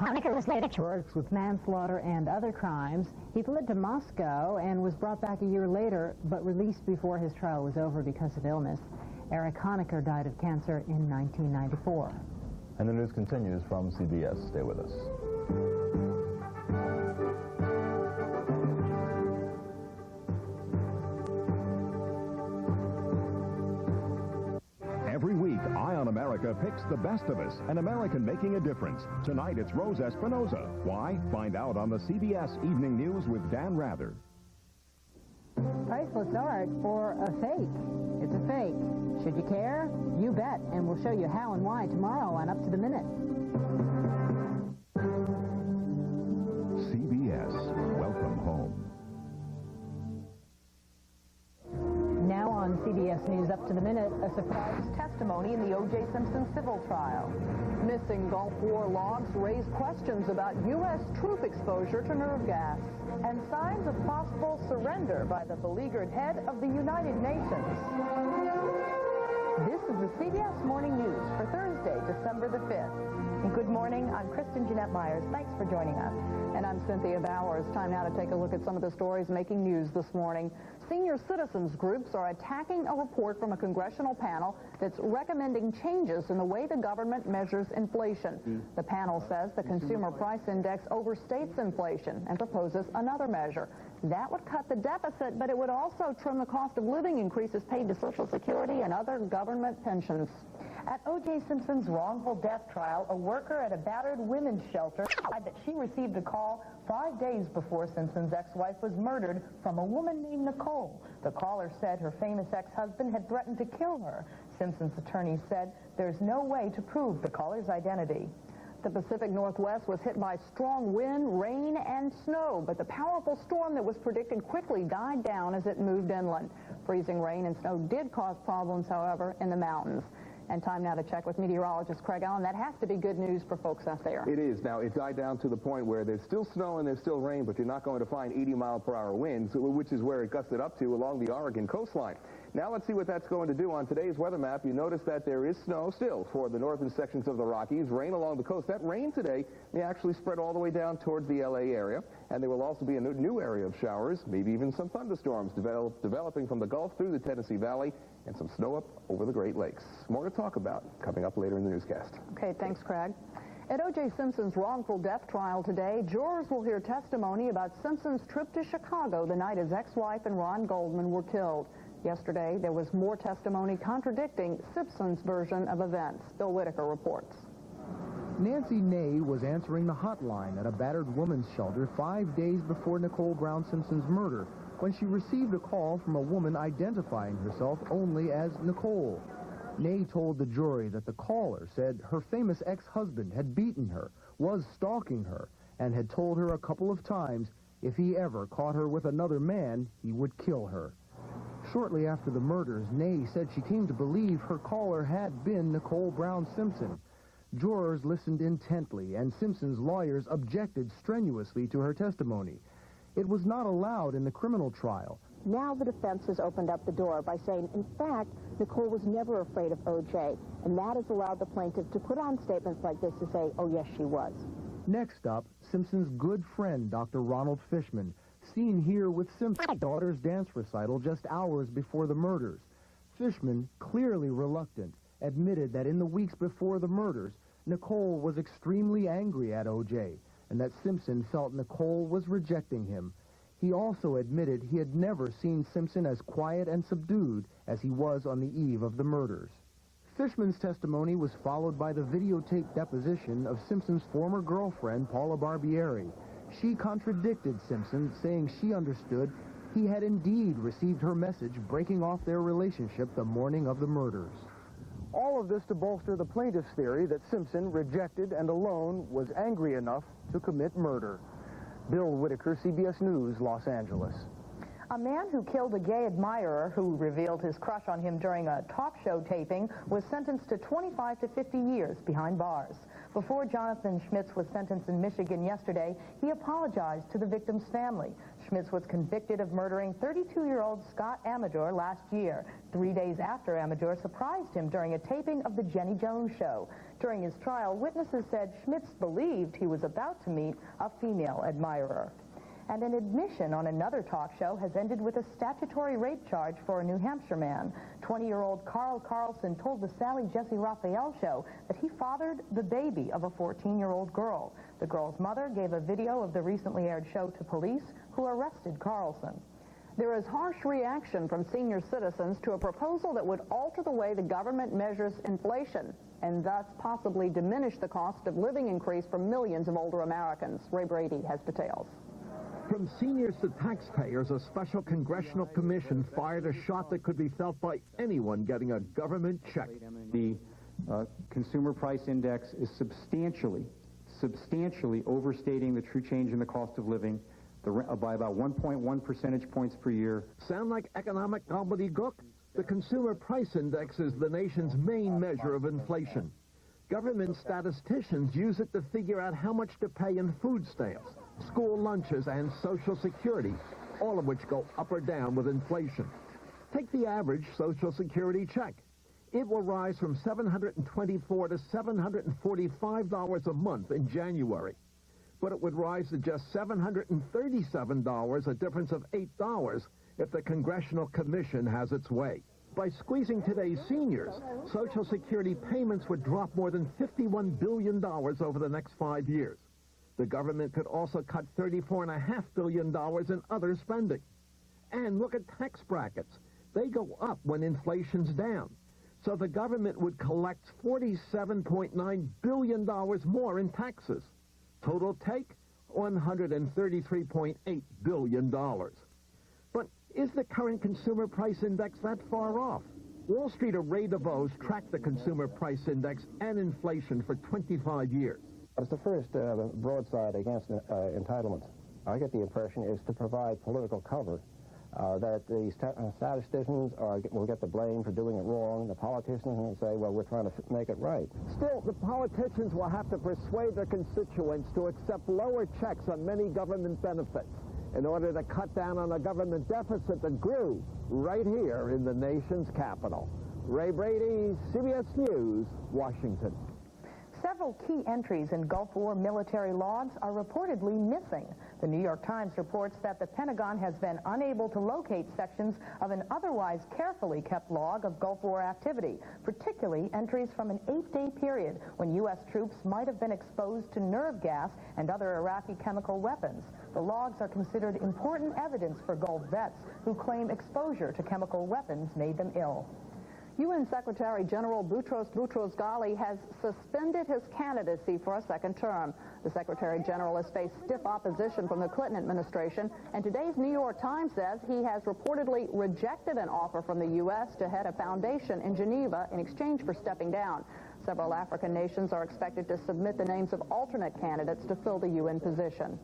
Whittaker was later charged with manslaughter and other crimes. He fled to Moscow and was brought back a year later, but released before his trial was over because of illness. Eric Whittaker died of cancer in 1994. And the news continues from CBS. Stay with us. Every week, Eye on America picks the best of us, an American making a difference. Tonight, it's Rose Espinosa. Why? Find out on the CBS Evening News with Dan Rather. Priceless art for a fake. It's a fake. Should you care? You bet. And we'll show you how and why tomorrow on Up to the Minute. CBS. Welcome home. Now on CBS News Up to the Minute, a surprise testimony in the O.J. Simpson civil trial. Missing Gulf War logs raise questions about U.S. troop exposure to nerve gas and signs of possible surrender by the beleaguered head of the United Nations. This is the CBS Morning News for Thursday, December the 5th. And good morning, I'm Kristin, Jeanette Meyers. Thanks for joining us. And I'm Cynthia Bowers. Time now to take a look at some of the stories making news this morning. Senior citizens groups are attacking a report from a congressional panel that's recommending changes in the way the government measures inflation. The panel says the Consumer Price Index overstates inflation and proposes another measure. That would cut the deficit, but it would also trim the cost of living increases paid to Social Security and other government pensions. At O.J. Simpson's wrongful death trial, a worker at a battered women's shelter said that she received a call 5 days before Simpson's ex-wife was murdered from a woman named Nicole. The caller said her famous ex-husband had threatened to kill her. Simpson's attorney said there's no way to prove the caller's identity. The Pacific Northwest was hit by strong wind, rain, and snow, but the powerful storm that was predicted quickly died down as it moved inland. Freezing rain and snow did cause problems, however, in the mountains. And time now to check with meteorologist Craig Allen. That has to be good news for folks out there. It is. Now, it died down to the point where there's still snow and there's still rain, but you're not going to find 80-mile-per-hour winds, which is where it gusted up to along the Oregon coastline. Now let's see what that's going to do on today's weather map. You notice that there is snow still for the northern sections of the Rockies, rain along the coast. That rain today may actually spread all the way down towards the L.A. area, and there will also be a new area of showers, maybe even some thunderstorms developing from the Gulf through the Tennessee Valley, and some snow up over the Great Lakes. More to talk about coming up later in the newscast. Okay, thanks, Craig. At O.J. Simpson's wrongful death trial today, jurors will hear testimony about Simpson's trip to Chicago the night his ex-wife and Ron Goldman were killed. Yesterday, there was more testimony contradicting Simpson's version of events. Bill Whittaker reports. Nancy Ney was answering the hotline at a battered women's shelter 5 days before Nicole Brown Simpson's murder when she received a call from a woman identifying herself only as Nicole. Ney told the jury that the caller said her famous ex-husband had beaten her, was stalking her, and had told her a couple of times if he ever caught her with another man, he would kill her. Shortly after the murders, Ney said she came to believe her caller had been Nicole Brown Simpson. Jurors listened intently, and Simpson's lawyers objected strenuously to her testimony. It was not allowed in the criminal trial. Now the defense has opened up the door by saying, in fact, Nicole was never afraid of O.J., and that has allowed the plaintiff to put on statements like this to say, oh, yes, she was. Next up, Simpson's good friend, Dr. Ronald Fishman, seen here with Simpson's daughter's dance recital just hours before the murders. Fishman, clearly reluctant, admitted that in the weeks before the murders, Nicole was extremely angry at O.J., and that Simpson felt Nicole was rejecting him. He also admitted he had never seen Simpson as quiet and subdued as he was on the eve of the murders. Fishman's testimony was followed by the videotaped deposition of Simpson's former girlfriend, Paula Barbieri. She contradicted Simpson, saying she understood he had indeed received her message breaking off their relationship the morning of the murders. All of this to bolster the plaintiff's theory that Simpson, rejected and alone, was angry enough to commit murder. Bill Whittaker, CBS News, Los Angeles. A man who killed a gay admirer who revealed his crush on him during a talk show taping was sentenced to 25 to 50 years behind bars. Before Jonathan Schmitz was sentenced in Michigan yesterday, he apologized to the victim's family. Schmitz was convicted of murdering 32-year-old Scott Amador last year, 3 days after Amador surprised him during a taping of the Jenny Jones show. During his trial, witnesses said Schmitz believed he was about to meet a female admirer. And an admission on another talk show has ended with a statutory rape charge for a New Hampshire man. 20-year-old Carl Carlson told the Sally Jesse Raphael show that he fathered the baby of a 14-year-old girl. The girl's mother gave a video of the recently aired show to police, who arrested Carlson. There is harsh reaction from senior citizens to a proposal that would alter the way the government measures inflation and thus possibly diminish the cost of living increase for millions of older Americans. Ray Brady has details. From seniors to taxpayers, a special congressional commission fired a shot that could be felt by anyone getting a government check. The consumer price index is substantially overstating the true change in the cost of living by about 1.1 percentage points per year. Sound like economic gobbledygook? The consumer price index is the nation's main measure of inflation. Government statisticians use it to figure out how much to pay in food stamps, school lunches, and Social Security, all of which go up or down with inflation. Take the average Social Security check. It will rise from $724 to $745 a month in January. But it would rise to just $737, a difference of $8, if the Congressional Commission has its way. By squeezing today's seniors, Social Security payments would drop more than $51 billion over the next 5 years. The government could also cut $34.5 billion in other spending. And look at tax brackets. They go up when inflation's down. So the government would collect $47.9 billion more in taxes. Total take, $133.8 billion. But is the current consumer price index that far off? Wall Street or Ray DeVos tracked the consumer price index and inflation for 25 years. It's the first broadside against entitlements. I get the impression is to provide political cover, that the statisticians will get the blame for doing it wrong. The politicians will say, well, we're trying to make it right. Still, the politicians will have to persuade their constituents to accept lower checks on many government benefits in order to cut down on a government deficit that grew right here in the nation's capital. Ray Brady, CBS News, Washington. Several key entries in Gulf War military logs are reportedly missing. The New York Times reports that the Pentagon has been unable to locate sections of an otherwise carefully kept log of Gulf War activity, particularly entries from an 8-day period when U.S. troops might have been exposed to nerve gas and other Iraqi chemical weapons. The logs are considered important evidence for Gulf vets who claim exposure to chemical weapons made them ill. UN Secretary General Boutros Boutros-Ghali has suspended his candidacy for a second term. The Secretary General has faced stiff opposition from the Clinton administration, and today's New York Times says he has reportedly rejected an offer from the U.S. to head a foundation in Geneva in exchange for stepping down. Several African nations are expected to submit the names of alternate candidates to fill the UN position.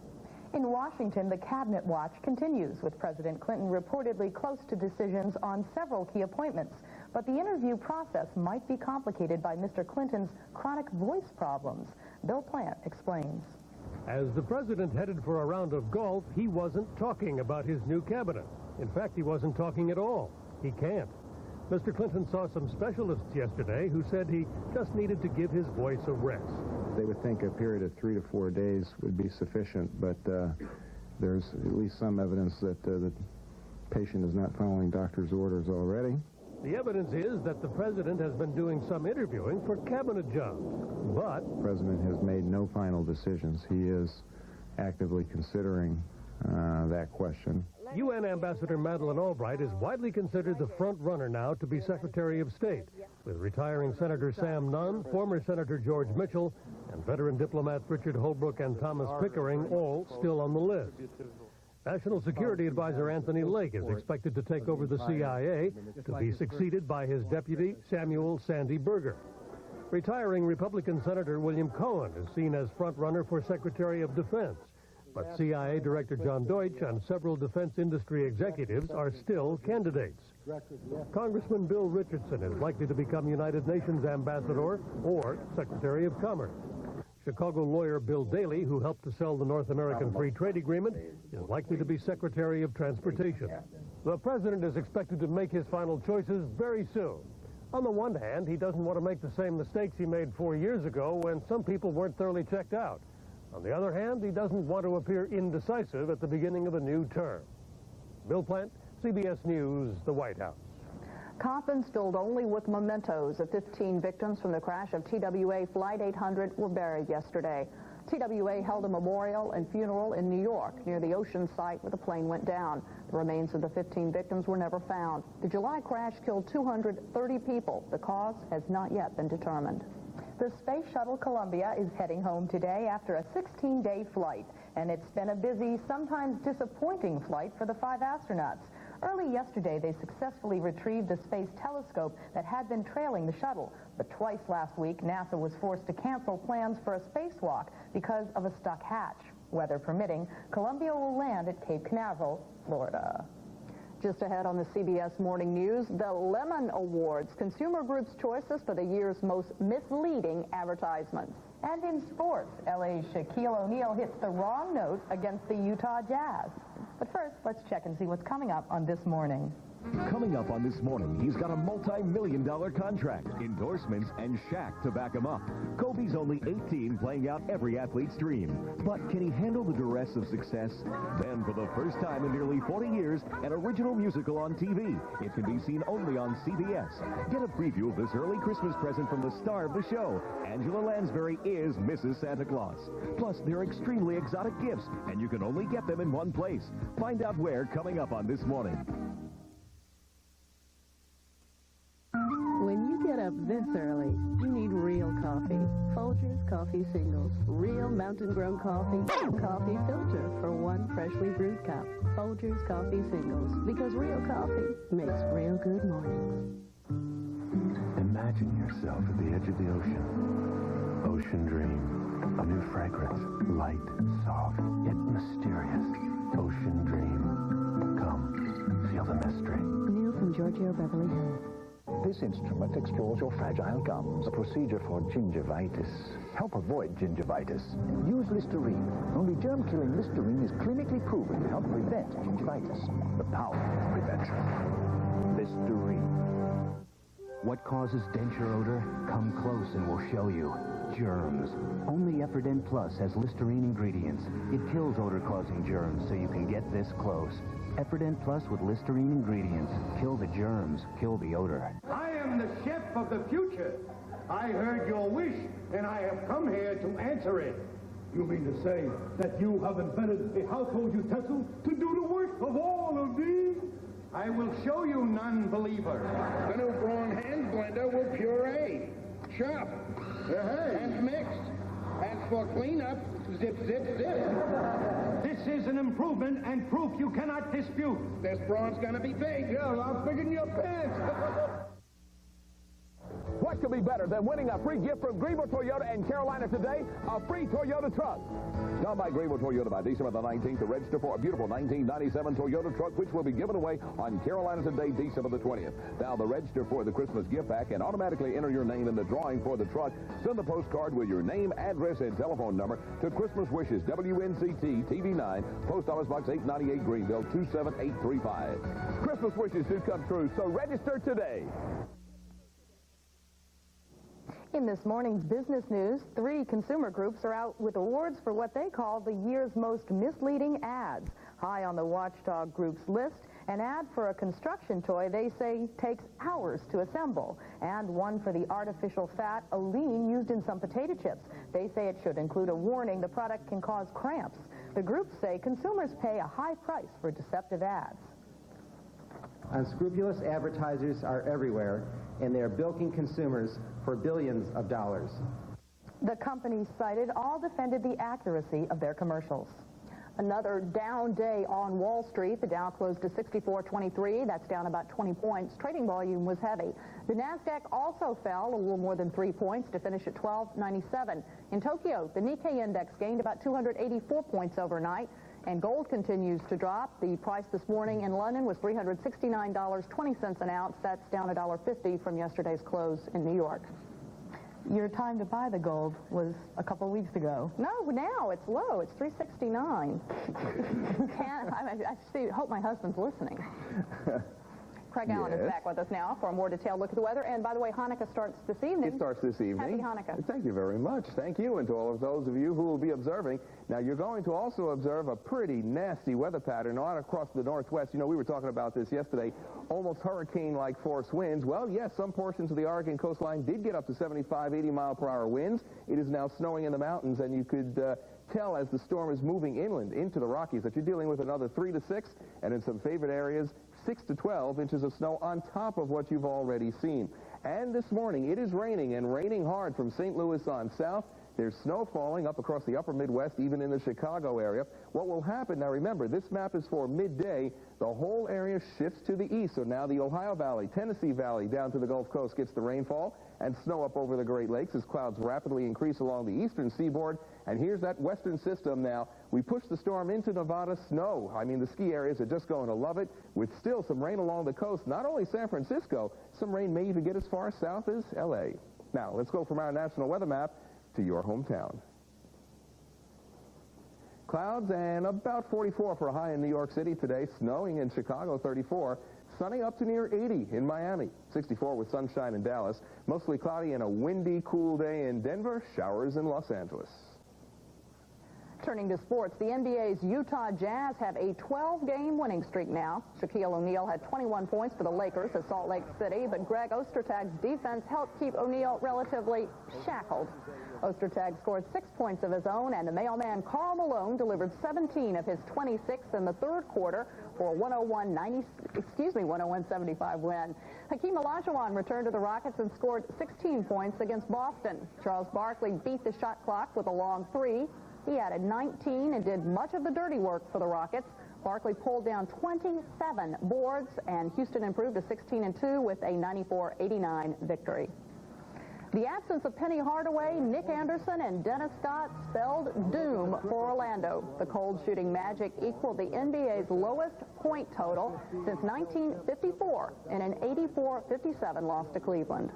In Washington, the cabinet watch continues, with President Clinton reportedly close to decisions on several key appointments. But the interview process might be complicated by Mr. Clinton's chronic voice problems. Bill Plante explains. As the president headed for a round of golf, he wasn't talking about his new cabinet. In fact, he wasn't talking at all. He can't. Mr. Clinton saw some specialists yesterday who said he just needed to give his voice a rest. They would think a period of 3 to 4 days would be sufficient, but there's at least some evidence that the patient is not following doctor's orders already. The evidence is that the president has been doing some interviewing for cabinet jobs, but the president has made no final decisions. He is actively considering that question. UN Ambassador Madeleine Albright is widely considered the front runner now to be Secretary of State, with retiring Senator Sam Nunn, former Senator George Mitchell, and veteran diplomats Richard Holbrooke and Thomas Pickering all still on the list. National Security Advisor Anthony Lake is expected to take over the CIA to be succeeded by his deputy, Samuel Sandy Berger. Retiring Republican Senator William Cohen is seen as front-runner for Secretary of Defense, but CIA Director John Deutsch and several defense industry executives are still candidates. Congressman Bill Richardson is likely to become United Nations Ambassador or Secretary of Commerce. Chicago lawyer Bill Daley, who helped to sell the North American Free Trade Agreement, is likely to be Secretary of Transportation. The president is expected to make his final choices very soon. On the one hand, he doesn't want to make the same mistakes he made 4 years ago when some people weren't thoroughly checked out. On the other hand, he doesn't want to appear indecisive at the beginning of a new term. Bill Plante, CBS News, the White House. Coffins filled only with mementos of 15 victims from the crash of TWA Flight 800 were buried yesterday. TWA held a memorial and funeral in New York near the ocean site where the plane went down. The remains of the 15 victims were never found. The July crash killed 230 people. The cause has not yet been determined. The Space Shuttle Columbia is heading home today after a 16-day flight, and it's been a busy, sometimes disappointing flight for the 5 astronauts. Early yesterday, they successfully retrieved the space telescope that had been trailing the shuttle. But twice last week, NASA was forced to cancel plans for a spacewalk because of a stuck hatch. Weather permitting, Columbia will land at Cape Canaveral, Florida. Just ahead on the CBS Morning News, the Lemon Awards, Consumer Group's choices for the year's most misleading advertisements. And in sports, LA's Shaquille O'Neal hits the wrong note against the Utah Jazz. But first, let's check and see what's coming up on This Morning. Coming up on This Morning, he's got a multi-million-dollar contract, endorsements, and Shaq to back him up. Kobe's only 18, playing out every athlete's dream. But can he handle the duress of success? Then, for the first time in nearly 40 years, an original musical on TV. It can be seen only on CBS. Get a preview of this early Christmas present from the star of the show. Angela Lansbury is Mrs. Santa Claus. Plus, they're extremely exotic gifts, and you can only get them in one place. Find out where coming up on This Morning. When you get up this early, you need real coffee. Folgers Coffee Singles. Real mountain-grown coffee. Coffee filter for one freshly brewed cup. Folgers Coffee Singles. Because real coffee makes real good mornings. Imagine yourself at the edge of the ocean. Ocean Dream. A new fragrance. Light, soft, yet mysterious. Ocean Dream. Come, feel the mystery. New from Giorgio Beverly Hills. This instrument explores your fragile gums, a procedure for gingivitis. Help avoid gingivitis. Use Listerine. Only germ-killing Listerine is clinically proven to help prevent gingivitis. The power of prevention. Listerine. What causes denture odor? Come close and we'll show you. Germs. Only Efferdent Plus has Listerine ingredients. It kills odor-causing germs, so you can get this close. Efferdent Plus with Listerine ingredients. Kill the germs, kill the odor. I am the chef of the future. I heard your wish, and I have come here to answer it. You mean to say that you have invented a household utensil to do the work of all of these? I will show you, non-believer. The new Braun hand blender will puree, chop, and mix. And for cleanup, zip, zip, zip. This is an improvement and proof you cannot dispute. This Braun's gonna be big. Yeah, I'm big in your pants. What could be better than winning a free gift from Greenville Toyota in Carolina today? A free Toyota truck. Stop by Greenville Toyota by December the 19th to register for a beautiful 1997 Toyota truck, which will be given away on Carolina Today, December the 20th. Now, the register for the Christmas gift pack and automatically enter your name in the drawing for the truck. Send the postcard with your name, address, and telephone number to Christmas Wishes, WNCT TV 9, Post Office Box 898, Greenville 27835. Christmas wishes do come true, so register today. In this morning's business news, 3 consumer groups are out with awards for what they call the year's most misleading ads. High on the watchdog group's list, an ad for a construction toy they say takes hours to assemble, and one for the artificial fat Olean used in some potato chips. They say it should include a warning the product can cause cramps. The groups say consumers pay a high price for deceptive ads. Unscrupulous advertisers are everywhere, and they are bilking consumers for billions of dollars. The companies cited all defended the accuracy of their commercials. Another down day on Wall Street. The Dow closed to 64.23. That's down about 20 points. Trading volume was heavy. The Nasdaq also fell a little more than 3 points to finish at 1297. In Tokyo, the Nikkei index gained about 284 points overnight. And gold continues to drop. The price this morning in London was $369.20 an ounce. That's down $1.50 from yesterday's close in New York. Your time to buy the gold was a couple weeks ago. No, now it's low. It's $369. I hope my husband's listening. Craig Allen is back with us now for a more detailed look at the weather. And by the way, Hanukkah starts this evening. It starts this evening. Happy Hanukkah. Thank you very much. Thank you, and to all of those of you who will be observing. Now, you're going to also observe a pretty nasty weather pattern on across the northwest. You know, we were talking about this yesterday. Almost hurricane-like force winds. Well, yes, some portions of the Oregon coastline did get up to 75, 80-mile-per-hour winds. It is now snowing in the mountains, and you could tell as the storm is moving inland into the Rockies that you're dealing with another 3 to 6, and in some favored areas, 6 to 12 inches of snow on top of what you've already seen. And this morning, it is raining, and raining hard from St. Louis on south. There's snow falling up across the upper Midwest, even in the Chicago area. What will happen, now remember, this map is for midday. The whole area shifts to the east. So now the Ohio Valley, Tennessee Valley, down to the Gulf Coast gets the rainfall, and snow up over the Great Lakes as clouds rapidly increase along the eastern seaboard. And here's that western system now. We push the storm into Nevada, snow. I mean, the ski areas are just going to love it, with still some rain along the coast. Not only San Francisco, some rain may even get as far south as L.A. Now, let's go from our national weather map to your hometown. Clouds and about 44 for a high in New York City today. Snowing in Chicago, 34. Sunny up to near 80 in Miami. 64 with sunshine in Dallas. Mostly cloudy and a windy, cool day in Denver. Showers in Los Angeles. Turning to sports, the NBA's Utah Jazz have a 12-game winning streak now. Shaquille O'Neal had 21 points for the Lakers at Salt Lake City, but Greg Ostertag's defense helped keep O'Neal relatively shackled. Ostertag scored 6 points of his own, and the mailman Karl Malone delivered 17 of his 26 in the third quarter for a 101-75 win. Hakeem Olajuwon returned to the Rockets and scored 16 points against Boston. Charles Barkley beat the shot clock with a long three. He added 19 and did much of the dirty work for the Rockets. Barkley pulled down 27 boards, and Houston improved to 16-2 with a 94-89 victory. The absence of Penny Hardaway, Nick Anderson, and Dennis Scott spelled doom for Orlando. The cold shooting Magic equaled the NBA's lowest point total since 1954 in an 84-57 loss to Cleveland.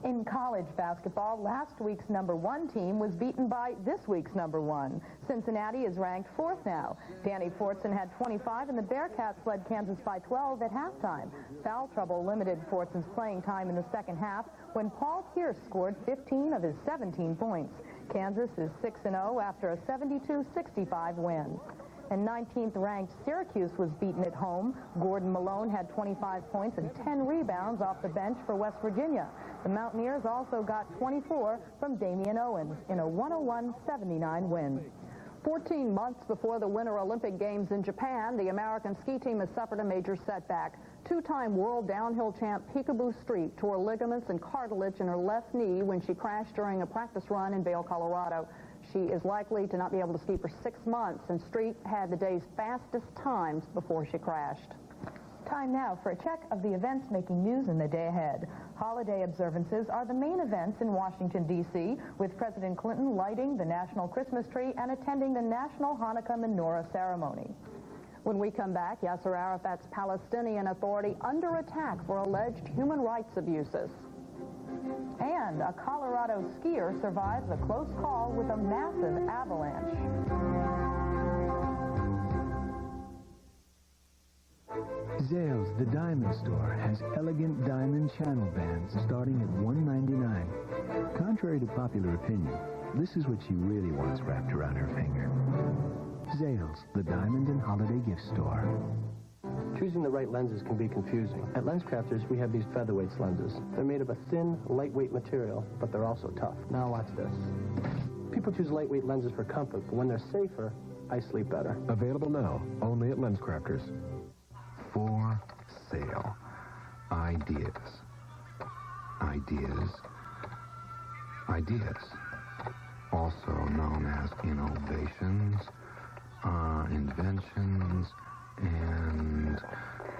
In college basketball, last week's #1 team was beaten by this week's #1. Cincinnati is ranked 4th now. Danny Fortson had 25, and the Bearcats led Kansas by 12 at halftime. Foul trouble limited Fortson's playing time in the second half when Paul Pierce scored 15 of his 17 points. Kansas is 6-0 after a 72-65 win. And 19th-ranked Syracuse was beaten at home. Gordon Malone had 25 points and 10 rebounds off the bench for West Virginia. The Mountaineers also got 24 from Damian Owens in a 101-79 win. 14 months before the Winter Olympic Games in Japan, the American ski team has suffered a major setback. Two-time world downhill champ Peekaboo Street tore ligaments and cartilage in her left knee when she crashed during a practice run in Vail, Colorado. She is likely to not be able to ski for 6 months, and Street had the day's fastest times before she crashed. Time now for a check of the events making news in the day ahead. Holiday observances are the main events in Washington, D.C., with President Clinton lighting the national Christmas tree and attending the national Hanukkah menorah ceremony. When we come back, Yasser Arafat's Palestinian Authority under attack for alleged human rights abuses. And a Colorado skier survives a close call with a massive avalanche. Zales, the diamond store, has elegant diamond channel bands starting at $1.99. Contrary to popular opinion, this is what she really wants wrapped around her finger. Zales, the diamond and holiday gift store. Choosing the right lenses can be confusing. At LensCrafters, we have these featherweights lenses. They're made of a thin, lightweight material, but they're also tough. Now watch this. People choose lightweight lenses for comfort, but when they're safer, I sleep better. Available now, only at LensCrafters. For sale. Ideas. Ideas. Ideas. Also known as innovations, inventions, and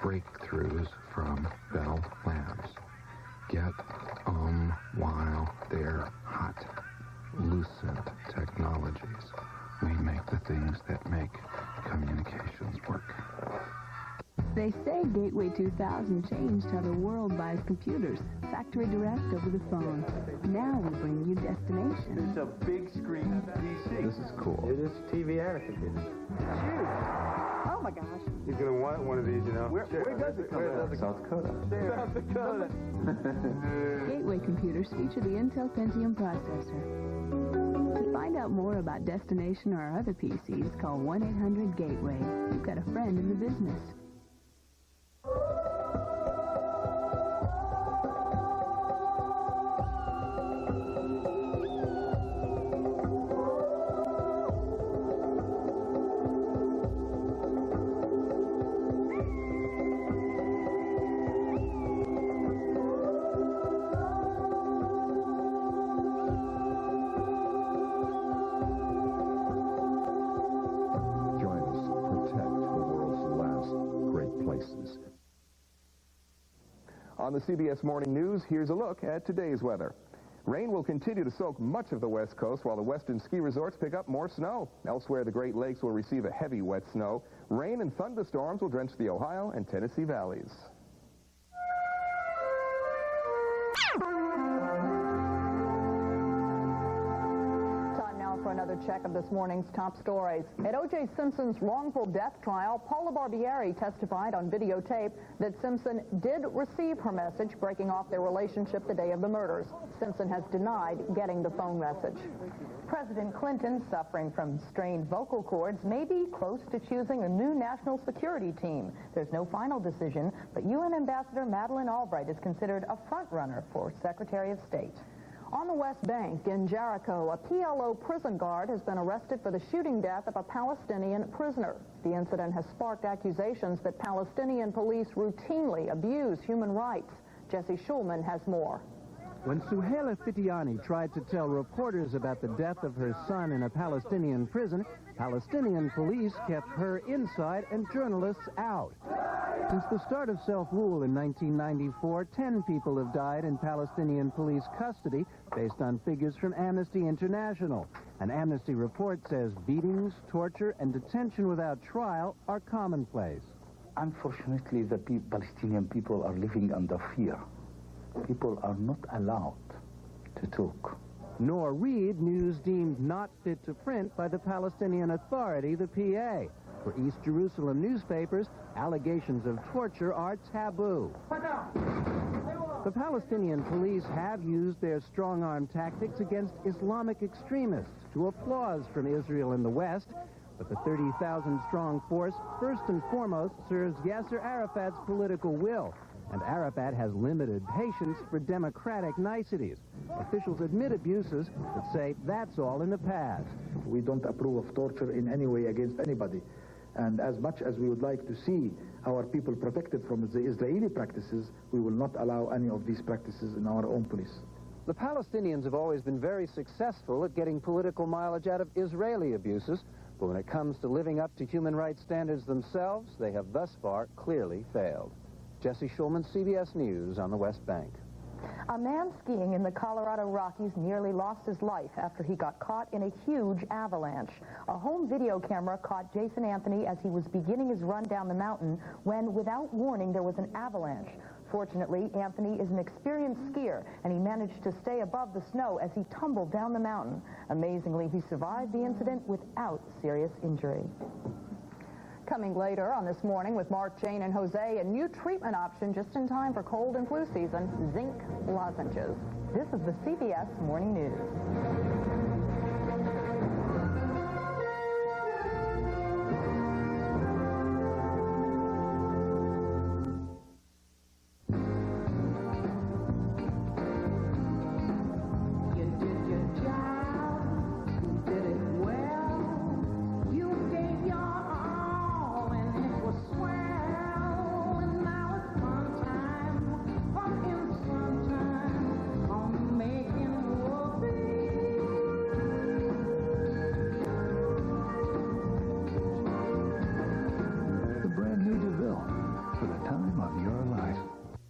breakthroughs from Bell Labs. Get 'em while they're hot. Lucent Technologies. We make the things that make communications work. They say Gateway 2000 changed how the world buys computers. Factory direct over the phone. Now we bring you Destination. It's a big screen PC. This is cool. It is TV and a computer. Oh my gosh. He's going to want one of these, you know. Where does it come from? South Dakota. South Dakota. Gateway computers feature the Intel Pentium processor. To find out more about Destination or our other PCs, call 1-800-GATEWAY. You've got a friend in the business. On the CBS Morning News, here's a look at today's weather. Rain will continue to soak much of the West Coast while the western ski resorts pick up more snow. Elsewhere, the Great Lakes will receive a heavy wet snow. Rain and thunderstorms will drench the Ohio and Tennessee valleys. For another check of this morning's top stories. At O.J. Simpson's wrongful death trial, Paula Barbieri testified on videotape that Simpson did receive her message breaking off their relationship the day of the murders. Simpson has denied getting the phone message. President Clinton, suffering from strained vocal cords, may be close to choosing a new national security team. There's no final decision, but UN Ambassador Madeleine Albright is considered a front-runner for Secretary of State. On the West Bank in Jericho, a PLO prison guard has been arrested for the shooting death of a Palestinian prisoner. The incident has sparked accusations that Palestinian police routinely abuse human rights. Jesse Schulman has more. When Suhaila Fitiani tried to tell reporters about the death of her son in a Palestinian prison, Palestinian police kept her inside and journalists out. Since the start of self-rule in 1994, 10 people have died in Palestinian police custody based on figures from Amnesty International. An Amnesty report says beatings, torture, and detention without trial are commonplace. Unfortunately, the Palestinian people are living under fear. People are not allowed to talk. Nor read news deemed not fit to print by the Palestinian Authority, the PA. For East Jerusalem newspapers, allegations of torture are taboo. The Palestinian police have used their strong-arm tactics against Islamic extremists to applause from Israel in the West, but the 30,000-strong force first and foremost serves Yasser Arafat's political will, and Arafat has limited patience for democratic niceties. Officials admit abuses, but say that's all in the past. We don't approve of torture in any way against anybody. And as much as we would like to see our people protected from the Israeli practices, we will not allow any of these practices in our own police. The Palestinians have always been very successful at getting political mileage out of Israeli abuses, but when it comes to living up to human rights standards themselves, they have thus far clearly failed. Jesse Schulman, CBS News on the West Bank. A man skiing in the Colorado Rockies nearly lost his life after he got caught in a huge avalanche. A home video camera caught Jason Anthony as he was beginning his run down the mountain when, without warning, there was an avalanche. Fortunately, Anthony is an experienced skier, and he managed to stay above the snow as he tumbled down the mountain. Amazingly, he survived the incident without serious injury. Coming later on This Morning with Mark, Jane, and Jose, a new treatment option just in time for cold and flu season, zinc lozenges. This is the CBS Morning News.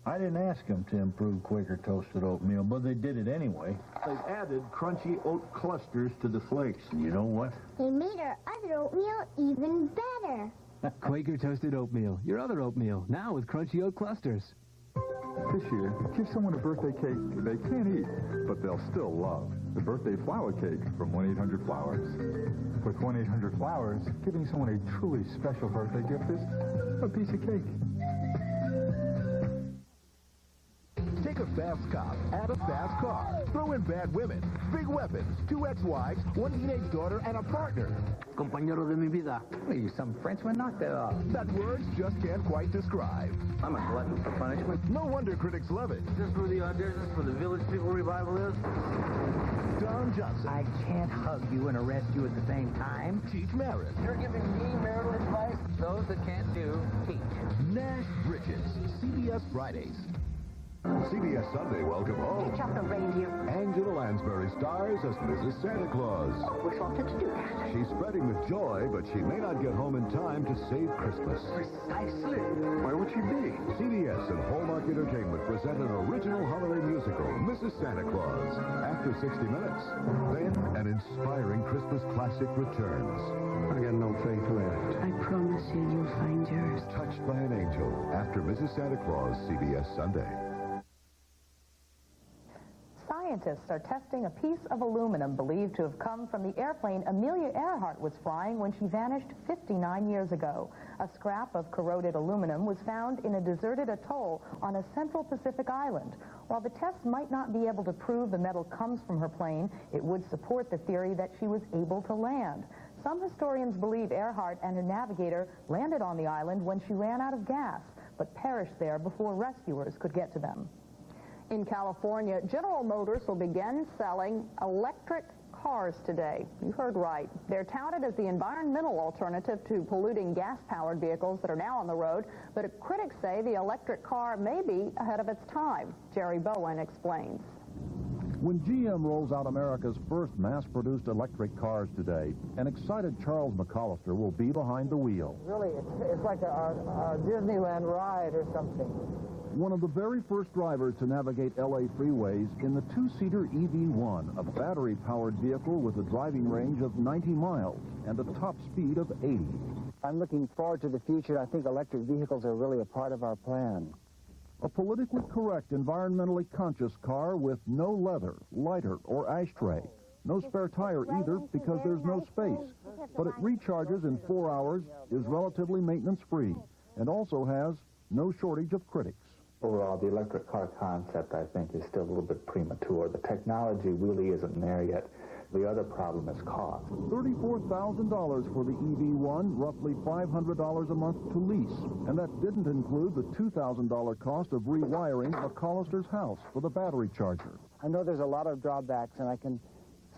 I didn't ask them to improve Quaker toasted oatmeal, but they did it anyway. They've added crunchy oat clusters to the flakes. And you know what? They made our other oatmeal even better. Quaker toasted oatmeal, your other oatmeal, now with crunchy oat clusters. This year, give someone a birthday cake they can't eat, but they'll still love. The birthday flower cake from 1-800-Flowers. With 1-800-Flowers, giving someone a truly special birthday gift is a piece of cake. Take a fast cop, add a fast car. Throw in bad women, big weapons, 2 ex-wives, 1 teenage daughter, and a partner. Compañero de mi vida. You some Frenchman, knock that off. That words just can't quite describe. I'm a glutton for punishment. No wonder critics love it. This for the auditions for the Village People revival is? Don Johnson. I can't hug you and arrest you at the same time. Cheech Maris. You're giving me marital advice? Those that can't do, teach. Nash Bridges. CBS Fridays. CBS Sunday welcome home. Pitch up the reindeer. Angela Lansbury stars as Mrs. Santa Claus. Always wanted to do that. She's spreading with joy, but she may not get home in time to save Christmas. Precisely. Where would she be? CBS and Hallmark Entertainment present an original holiday musical, Mrs. Santa Claus, after 60 Minutes. Then, an inspiring Christmas classic returns. I got no faith left. I promise you, you'll find yours. Touched by an Angel, after Mrs. Santa Claus, CBS Sunday. Scientists are testing a piece of aluminum believed to have come from the airplane Amelia Earhart was flying when she vanished 59 years ago. A scrap of corroded aluminum was found in a deserted atoll on a central Pacific island. While the test might not be able to prove the metal comes from her plane, it would support the theory that she was able to land. Some historians believe Earhart and her navigator landed on the island when she ran out of gas, but perished there before rescuers could get to them. In California, General Motors will begin selling electric cars today. You heard right. They're touted as the environmental alternative to polluting gas-powered vehicles that are now on the road, but critics say the electric car may be ahead of its time. Jerry Bowen explains. When GM rolls out America's first mass-produced electric cars today, an excited Charles McCollister will be behind the wheel. Really, it's like a Disneyland ride or something. One of the very first drivers to navigate LA freeways in the 2-seater EV1, a battery-powered vehicle with a driving range of 90 miles and a top speed of 80. I'm looking forward to the future. I think electric vehicles are really a part of our plan. A politically correct, environmentally conscious car with no leather, lighter, or ashtray. No spare tire either because there's no space. But it recharges in 4 hours, is relatively maintenance-free, and also has no shortage of critics. Overall, the electric car concept, I think, is still a little bit premature. The technology really isn't there yet. The other problem is cost. $34,000 for the EV1, roughly $500 a month to lease. And that didn't include the $2,000 cost of rewiring McCollister's house for the battery charger. I know there's a lot of drawbacks, and I can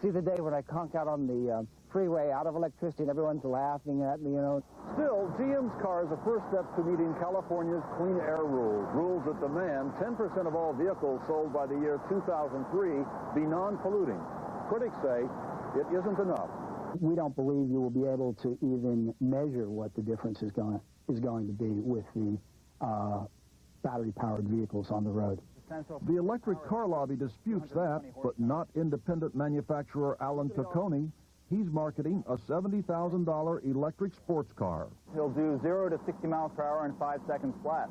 see the day when I conk out on the freeway out of electricity and everyone's laughing at me, you know. Still, GM's car is a first step to meeting California's clean air rules. Rules that demand 10% of all vehicles sold by the year 2003 be non-polluting. Critics say it isn't enough. We don't believe you will be able to even measure what the difference is going to be with the battery-powered vehicles on the road. The electric car lobby disputes that, but not independent manufacturer Alan Taccone. He's marketing a $70,000 electric sports car. He'll do 0 to 60 miles per hour in 5 seconds flat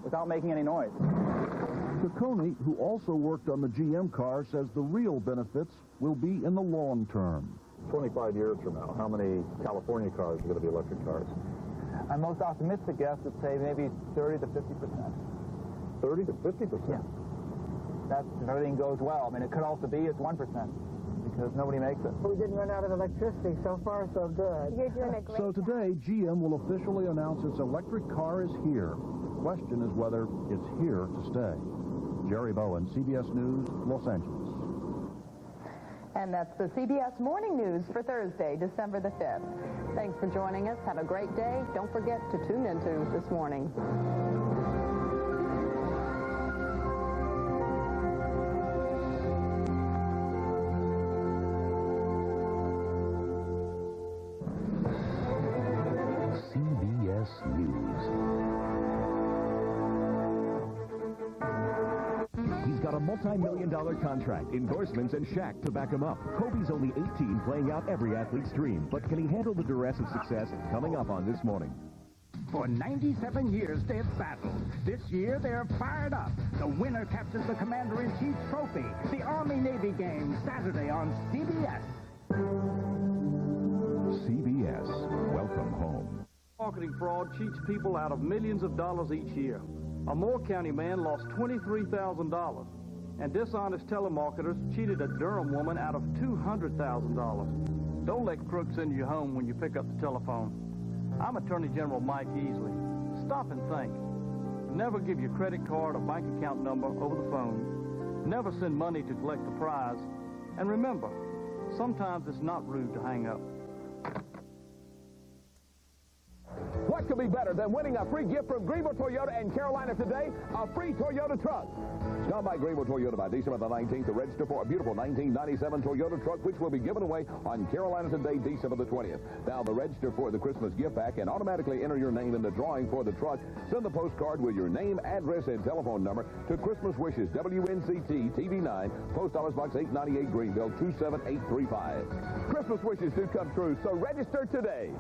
without making any noise. Taccone, who also worked on the GM car, says the real benefits will be in the long term. 25 years from now, how many California cars are going to be electric cars? My most optimistic guess would say maybe 30 to 50%. 30 to 50%? Yeah. That's if everything goes well. I mean, it could also be it's 1%. Because nobody makes it. We didn't run out of electricity. So far, so good. You're doing a great So today, GM will officially announce its electric car is here. The question is whether it's here to stay. Jerry Bowen, CBS News, Los Angeles. And that's the CBS Morning News for Thursday, December the 5th. Thanks for joining us. Have a great day. Don't forget to tune into This Morning. He's got a multi-million-dollar contract, endorsements, and Shaq to back him up. Kobe's only 18, playing out every athlete's dream. But can he handle the duress of success? Coming up on This Morning. For 97 years, they've battled. This year, they're fired up. The winner captures the Commander-in-Chief's trophy. The Army-Navy game, Saturday on CBS. CBS, welcome home. Marketing fraud cheats people out of millions of dollars each year. A Moore County man lost $23,000, and dishonest telemarketers cheated a Durham woman out of $200,000. Don't let crooks into your home when you pick up the telephone. I'm Attorney General Mike Easley. Stop and think. Never give your credit card or bank account number over the phone. Never send money to collect a prize. And remember, sometimes it's not rude to hang up. What could be better than winning a free gift from Greenville Toyota and Carolina today? A free Toyota truck. Stop by Greenville Toyota by December the 19th to register for a beautiful 1997 Toyota truck, which will be given away on Carolina Today, December the 20th. Now, to register for the Christmas gift pack and automatically enter your name in the drawing for the truck, send the postcard with your name, address, and telephone number to Christmas Wishes, WNCT TV 9, Post Office Box 898, Greenville 27835. Christmas wishes do come true, so register today.